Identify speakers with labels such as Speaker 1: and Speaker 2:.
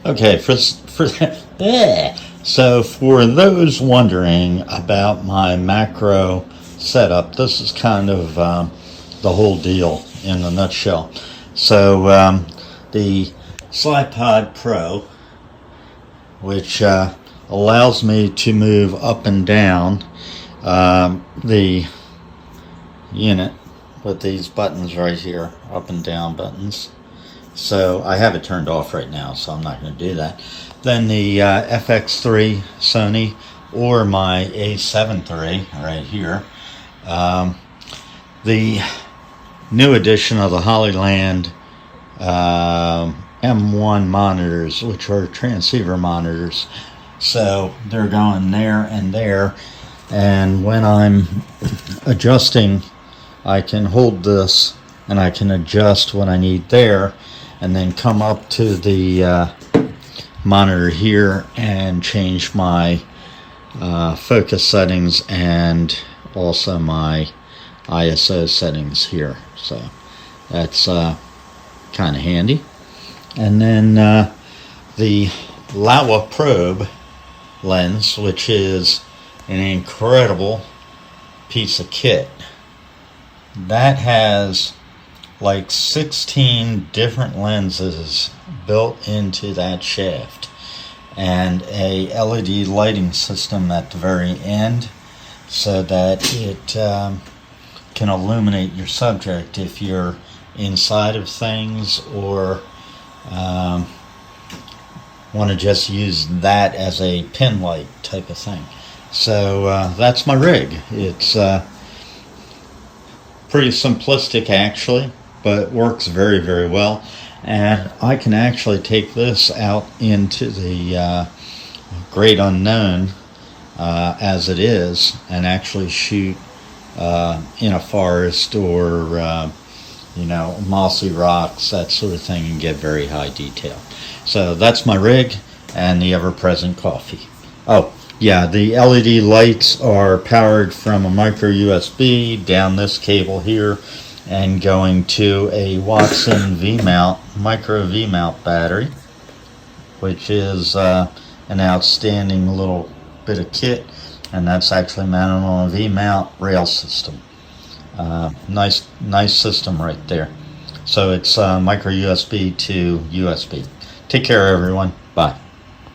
Speaker 1: Okay, so for those wondering about my macro setup, this is kind of the whole deal in a nutshell. So the SlidePod Pro, which allows me to move up and down the unit with these buttons right here, up and down buttons. So I have it turned off right now, so I'm not going to do that. Then the FX3 Sony, or my A7 III right here. The new edition of the Hollyland M1 monitors, which are transceiver monitors. So they're going there and there. And when I'm adjusting, I can hold this and I can adjust what I need there, and then come up to the monitor here and change my focus settings and also my ISO settings here. So that's kind of handy. And then the Laowa probe lens, which is an incredible piece of kit. That has like 16 different lenses built into that shaft, and a LED lighting system at the very end so that it can illuminate your subject if you're inside of things, or want to just use that as a pin light type of thing. So that's my rig. It's pretty simplistic actually, but works very, very well. And I can actually take this out into the great unknown as it is, and actually shoot in a forest or mossy rocks, that sort of thing, and get very high detail. So that's my rig and the ever-present coffee. Oh yeah, the LED lights are powered from a micro USB down this cable here, and going to a Watson V-mount, micro V-mount battery, which is an outstanding little bit of kit, and that's actually mounted on a V-mount rail system. Nice system right there. So it's micro USB to USB. Take care, everyone. Bye.